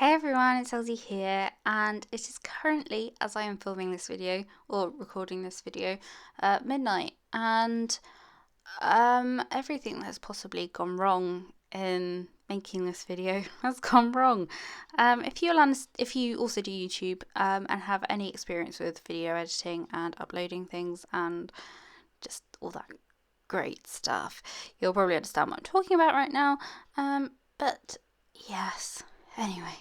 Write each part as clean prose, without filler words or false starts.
Hey everyone, it's Elsie here, and it is currently, as I am filming this video or recording this video, midnight, and everything that's possibly gone wrong in making this video has gone wrong. If you also do YouTube and have any experience with video editing and uploading things and just all that great stuff, you'll probably understand what I'm talking about right now. But yes. Anyway,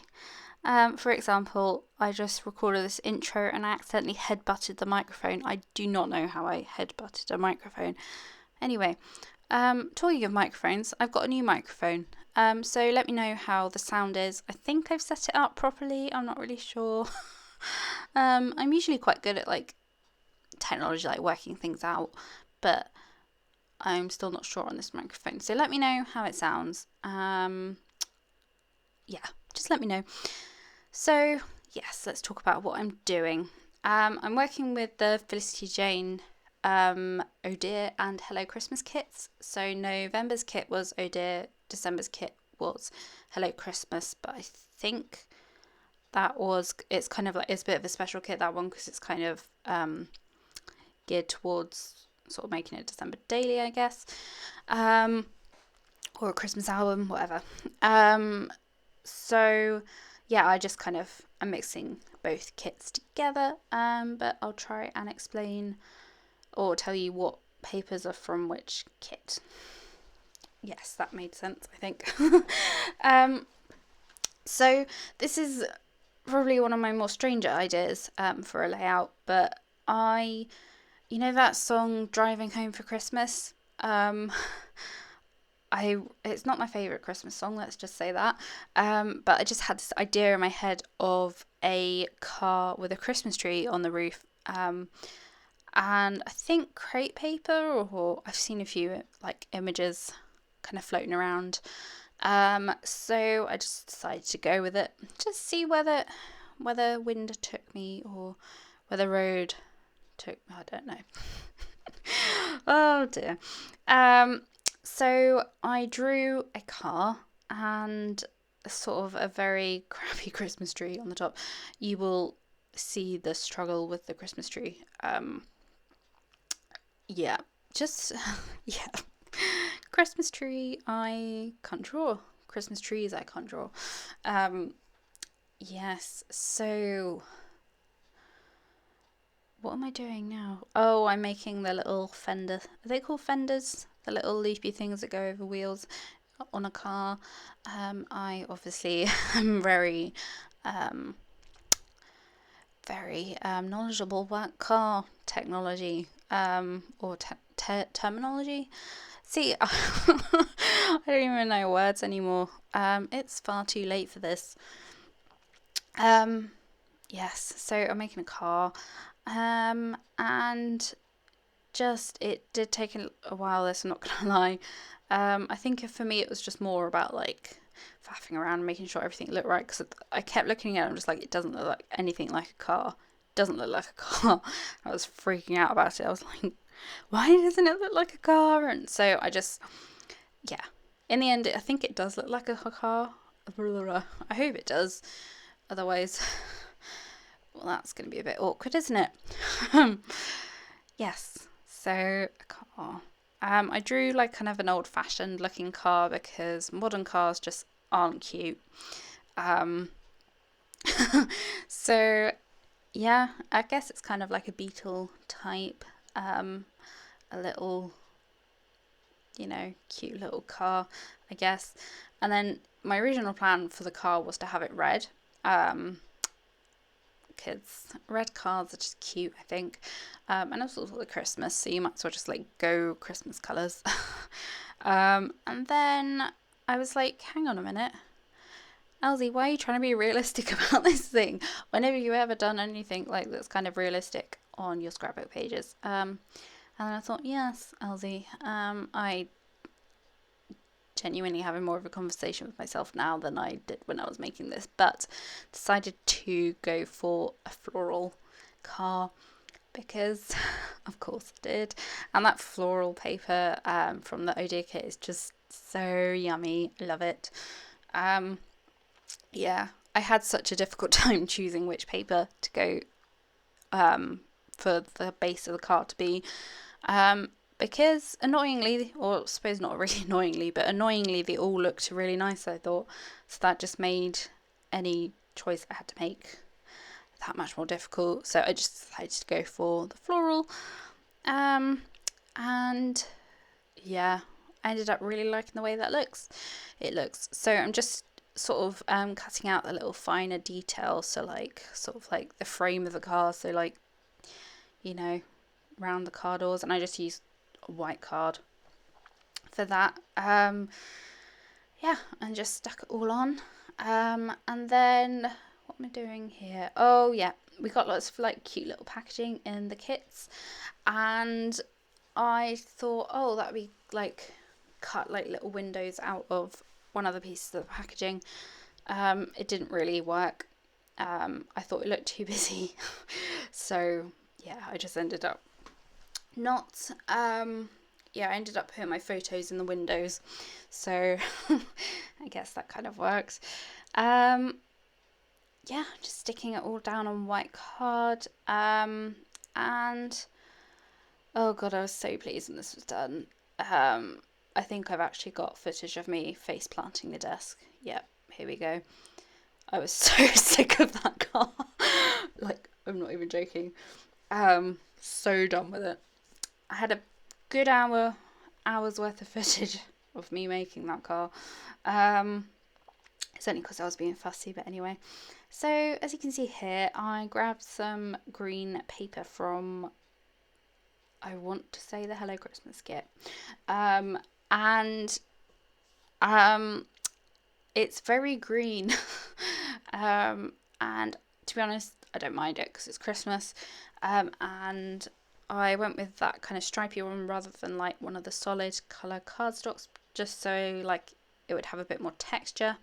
for example, I just recorded this intro and I accidentally head-butted the microphone. I do not know how I head-butted a microphone. Anyway, talking of microphones, I've got a new microphone. So let me know how the sound is. I think I've set it up properly. I'm not really sure. I'm usually quite good at like technology, like working things out, but I'm still not sure on this microphone. So let me know how it sounds. Yeah, just let me know. So yes, let's talk about what I'm doing. I'm working with the Felicity Jane Oh Dear and Hello Christmas kits. So November's kit was Oh Dear, December's kit was Hello Christmas, but I think it's kind of like, it's a bit of a special kit, that one, because it's kind of geared towards sort of making it December daily, I guess, or a Christmas album, whatever. So yeah, I'm mixing both kits together, but I'll try and explain or tell you what papers are from which kit. Yes, that made sense, I think. So this is probably one of my more stranger ideas for a layout, but you know that song Driving Home for Christmas? It's not my favourite Christmas song, let's just say that. But I just had this idea in my head of a car with a Christmas tree on the roof. And I think crepe paper, or I've seen a few like images kind of floating around. So I just decided to go with it. Just see whether wind took me or whether road took me. I don't know. Oh dear. So I drew a car and sort of a very crappy Christmas tree on the top. You will see the struggle with the Christmas tree. Yeah, just yeah. Christmas tree I can't draw. Christmas trees I can't draw. Yes. So what am I doing now? Oh, I'm making the little fender. Are they called fenders? The little loopy things that go over wheels on a car. I obviously am very knowledgeable about car technology or terminology. See, I don't even know words anymore. It's far too late for this. Yes, so I'm making a car. And just, it did take a while, this, I'm not gonna lie. I think for me it was just more about like faffing around, making sure everything looked right, because I kept looking at it and I'm just like, it doesn't look like anything like a car. It doesn't look like a car. I was freaking out about it. I was like, why doesn't it look like a car? And so yeah. In the end, I think it does look like a car. I hope it does. Otherwise, well, that's going to be a bit awkward, isn't it? Yes, so a car. I drew like kind of an old-fashioned looking car because modern cars just aren't cute. So yeah, I guess it's kind of like a Beetle type, a little, cute little car, I guess. And then my original plan for the car was to have it red. Because red cars are just cute, I think. And also the Christmas, so you might as well just like go Christmas colours. And then I was like, hang on a minute. Elsie, why are you trying to be realistic about this thing? Whenever you ever done anything like that's kind of realistic on your scrapbook pages? And then I thought, yes, Elsie, I genuinely having more of a conversation with myself now than I did when I was making this, but decided to go for a floral car because of course I did, and that floral paper from the Oh Dear kit is just so yummy. Love it. Yeah, I had such a difficult time choosing which paper to go for the base of the car to be, because annoyingly, or I suppose not really annoyingly, but annoyingly they all looked really nice, I thought. So that just made any choice I had to make that much more difficult. So I just decided to go for the floral. And yeah, I ended up really liking the way that it looks. So I'm just sort of cutting out the little finer details, so like sort of like the frame of the car, so like, you know, around the car doors, and I just used a white card for that. Yeah, and just stuck it all on. And then what am I doing here? Oh yeah, we got lots of like cute little packaging in the kits, and I thought, oh, that'd be like cut like little windows out of one of the pieces of the packaging. It didn't really work. I thought it looked too busy. So yeah, I just ended up not, yeah, I ended up putting my photos in the windows. So I guess that kind of works. Yeah, just sticking it all down on white card. And oh god, I was so pleased when this was done. I think I've actually got footage of me face planting the desk. Yep, here we go. I was so sick of that car. Like, I'm not even joking. So done with it. I had a good hour's worth of footage of me making that car. It's only because I was being fussy, but anyway. So, as you can see here, I grabbed some green paper from, I want to say, the Hello Christmas kit. And it's very green. And to be honest, I don't mind it because it's Christmas. And I went with that kind of stripy one rather than like one of the solid colour cardstocks, just so like it would have a bit more texture.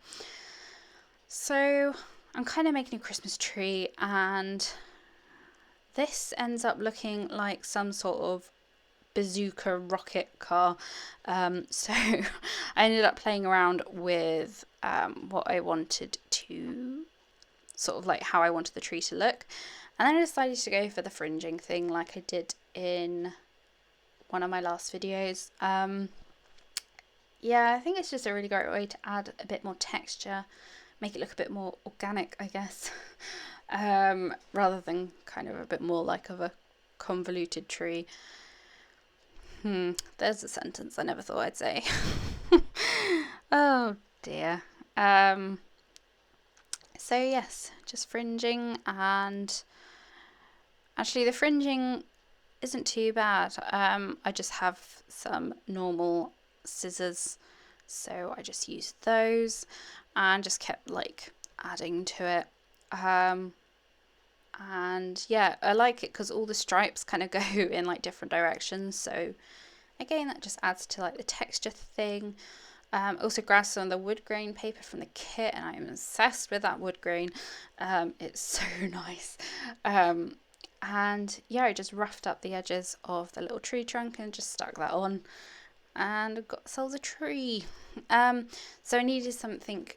So I'm kind of making a Christmas tree, and this ends up looking like some sort of bazooka rocket car. So I ended up playing around with what I wanted to, sort of like how I wanted the tree to look, and then I decided to go for the fringing thing like I did in one of my last videos. Yeah, I think it's just a really great way to add a bit more texture, make it look a bit more organic, I guess, rather than kind of a bit more like of a convoluted tree. There's a sentence I never thought I'd say. Oh dear. So yes, just fringing, and actually the fringing isn't too bad. I just have some normal scissors, so I just used those and just kept like adding to it. And yeah, I like it because all the stripes kind of go in like different directions, so again that just adds to like the texture thing. Also grabbed some of the wood grain paper from the kit, and I'm obsessed with that wood grain. It's so nice. And yeah, I just roughed up the edges of the little tree trunk and just stuck that on, and I've got ourselves a tree. So I needed something,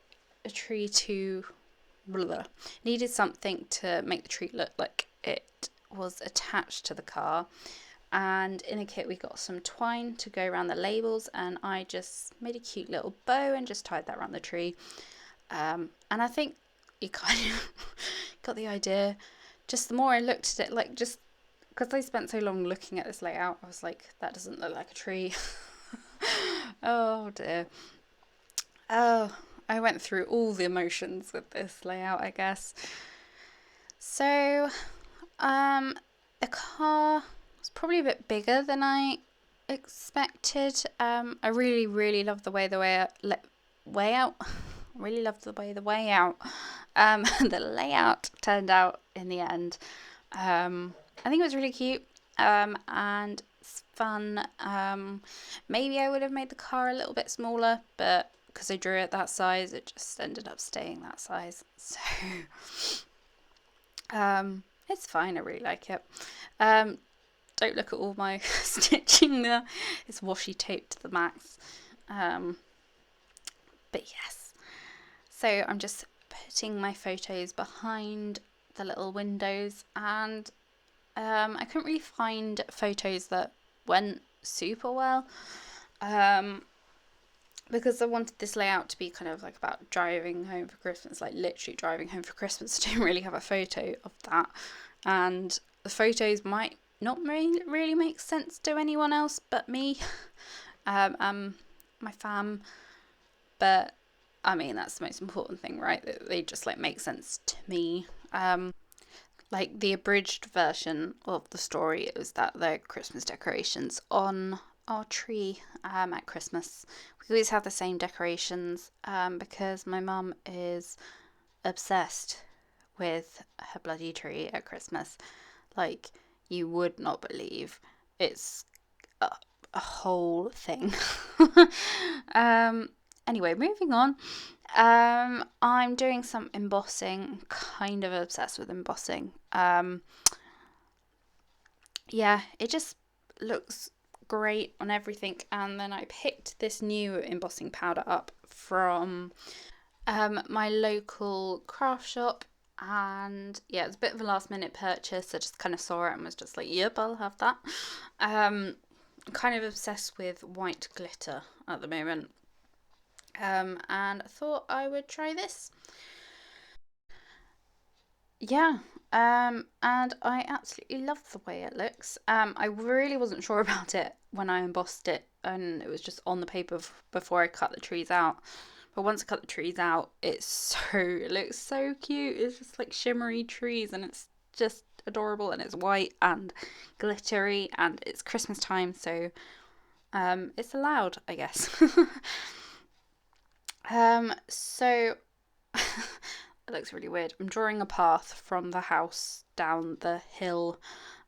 needed something to make the tree look like it was attached to the car. And in a kit we got some twine to go around the labels, and I just made a cute little bow and just tied that around the tree. And I think you kind of got the idea. Just the more I looked at it, like, just because I spent so long looking at this layout, I was like, that doesn't look like a tree. Oh dear. Oh, I went through all the emotions with this layout, I guess. So the car was probably a bit bigger than I expected. I really loved the way the layout turned out in the end. I think it was really cute, and it's fun. Maybe I would have made the car a little bit smaller, but because I drew it that size, it just ended up staying that size. So it's fine. I really like it. Don't look at all my stitching there. It's washi taped to the max. But yes. So I'm just putting my photos behind the little windows, and I couldn't really find photos that went super well, because I wanted this layout to be kind of like about driving home for Christmas, like literally driving home for Christmas. I didn't really have a photo of that, and the photos might not really make sense to anyone else but me, my fam, but I mean, that's the most important thing, right? That they just like make sense to me. Like the abridged version of the story is that the Christmas decorations on our tree at Christmas. We always have the same decorations because my mum is obsessed with her bloody tree at Christmas. Like, you would not believe. It's a whole thing. Anyway, moving on. I'm doing some embossing. Kind of obsessed with embossing. Yeah, it just looks great on everything. And then I picked this new embossing powder up from my local craft shop. And yeah, it's a bit of a last minute purchase. I just kind of saw it and was just like, yep, I'll have that. I'm kind of obsessed with white glitter at the moment. And I thought I would try this. Yeah, and I absolutely love the way it looks. I really wasn't sure about it when I embossed it, and it was just on the paper before I cut the trees out. But once I cut the trees out, it looks so cute. It's just like shimmery trees, and it's just adorable, and it's white and glittery, and it's Christmas time, so it's allowed, I guess. So it looks really weird. I'm drawing a path from the house down the hill,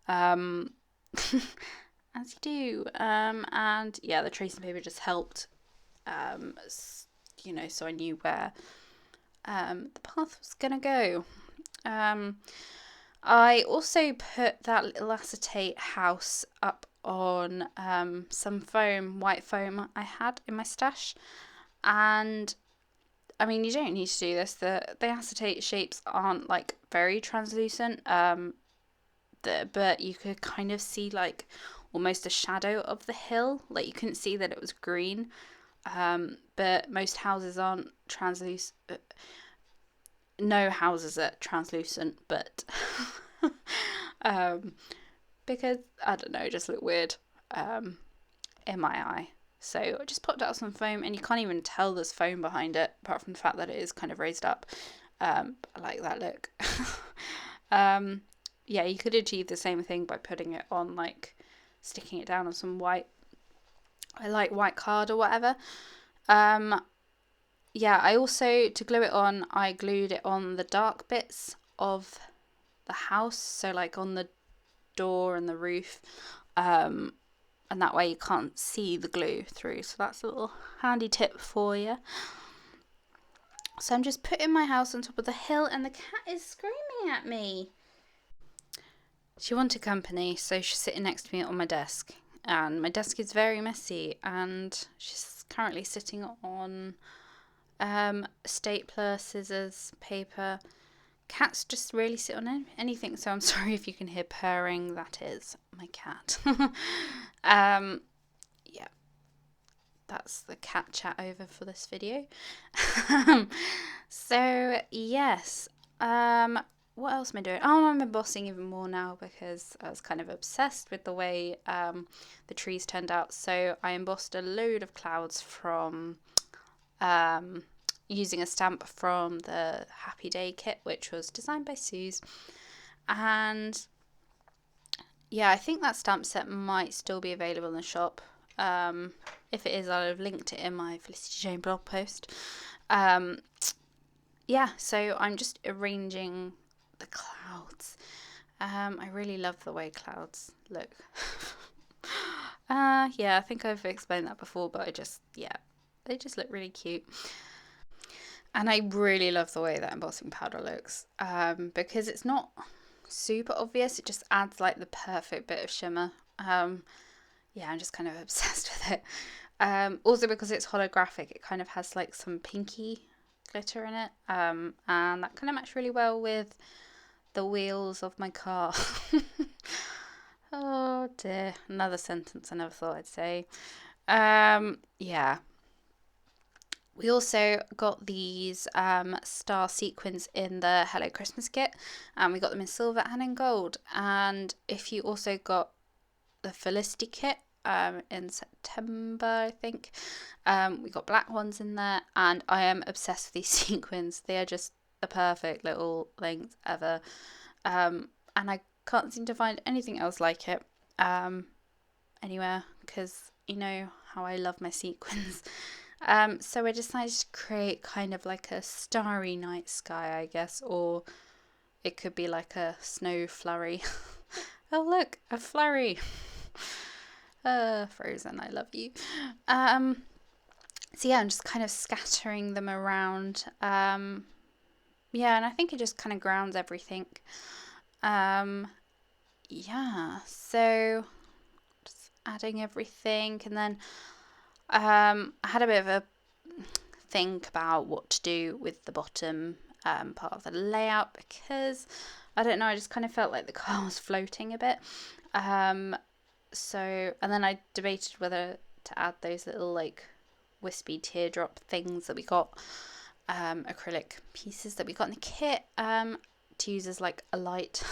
as you do. And yeah, the tracing paper just helped, so I knew where the path was gonna go. I also put that little acetate house up on some foam, white foam I had in my stash, and I mean, you don't need to do this. The acetate shapes aren't like very translucent, but you could kind of see like almost a shadow of the hill. Like you couldn't see that it was green, but most houses aren't translucent. No houses are translucent, but because I don't know, it just looked weird in my eye. So I just popped out some foam, and you can't even tell there's foam behind it, apart from the fact that it is kind of raised up. I like that look. Yeah, you could achieve the same thing by putting it on, like sticking it down on some white card or whatever. Yeah, I also, to glue it on, I glued it on the dark bits of the house, so like on the door and the roof. And that way you can't see the glue through. So that's a little handy tip for you. So I'm just putting my house on top of the hill, and the cat is screaming at me. She wanted company, so she's sitting next to me on my desk. And my desk is very messy, and she's currently sitting on stapler, scissors, paper. Cats just really sit on anything, so I'm sorry if you can hear purring. That is my cat. Yeah, that's the cat chat over for this video. So yes, what else am I doing? Oh, I'm embossing even more now because I was kind of obsessed with the way the trees turned out. So I embossed a load of clouds from using a stamp from the Happy Day kit, which was designed by Suze. And yeah, I think that stamp set might still be available in the shop. If it is, I'll have linked it in my Felicity Jane blog post. Yeah, so I'm just arranging the clouds. I really love the way clouds look. Yeah, I think I've explained that before, but they just look really cute. And I really love the way that embossing powder looks, because it's not super obvious. It just adds like the perfect bit of shimmer. Yeah, I'm just kind of obsessed with it. Also because it's holographic, it kind of has like some pinky glitter in it, and that kind of matched really well with the wheels of my car. Oh dear, another sentence I never thought I'd say. Yeah. We also got these star sequins in the Hello Christmas kit, and we got them in silver and in gold. And if you also got the Felicity kit in September, I think, we got black ones in there, and I am obsessed with these sequins. They are just the perfect little things ever, and I can't seem to find anything else like it anywhere, because you know how I love my sequins. So I decided to create kind of like a starry night sky, I guess, or it could be like a snow flurry. Oh look, a flurry. Frozen, I love you. So yeah, I'm just kind of scattering them around. Yeah, and I think it just kind of grounds everything. Yeah, so just adding everything, and then I had a bit of a think about what to do with the bottom part of the layout, because I don't know, I just kind of felt like the car was floating a bit. So, and then I debated whether to add those little like wispy teardrop things that we got, acrylic pieces that we got in the kit, to use as like a light,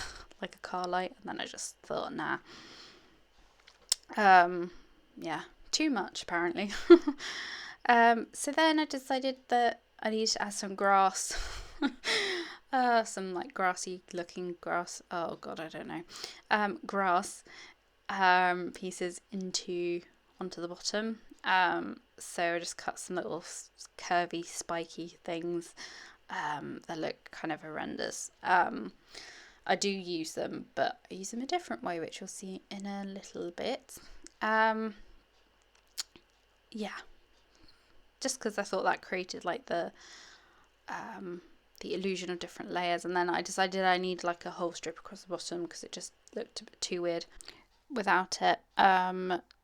like a car light. And then I just thought, nah, yeah, too much apparently. So then I decided that I needed to add some grass, some like grassy looking grass. Oh god, I don't know. Grass pieces onto the bottom. So I just cut some little curvy, spiky things that look kind of horrendous. I do use them, but I use them a different way, which you'll see in a little bit. Yeah, just because I thought that created like the illusion of different layers, and then I decided I need like a whole strip across the bottom because it just looked a bit too weird without it.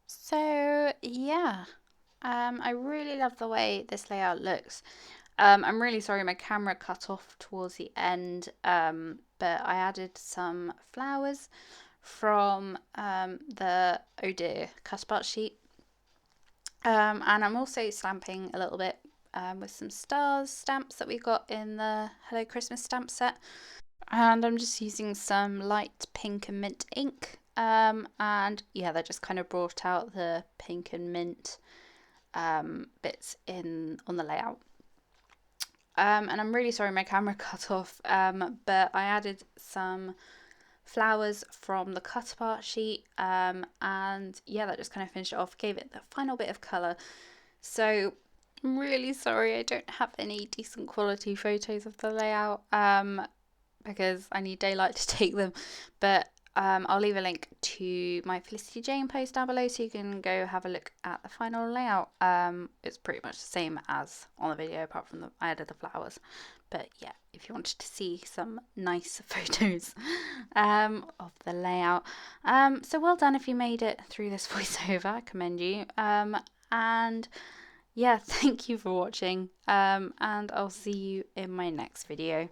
So yeah, I really love the way this layout looks. I'm really sorry my camera cut off towards the end, but I added some flowers from the Oh Dear custard sheet. And I'm also stamping a little bit with some stars stamps that we got in the Hello Christmas stamp set. And I'm just using some light pink and mint ink. And yeah, that just kind of brought out the pink and mint bits on the layout. And I'm really sorry my camera cut off, but I added some flowers from the cut apart sheet, and yeah, that just kind of finished it off, gave it the final bit of colour. So I'm really sorry I don't have any decent quality photos of the layout, because I need daylight to take them, but I'll leave a link to my Felicity Jane post down below so you can go have a look at the final layout. It's pretty much the same as on the video, apart from I added the flowers. But yeah, if you wanted to see some nice photos of the layout. So well done if you made it through this voiceover, I commend you. And yeah, thank you for watching, and I'll see you in my next video.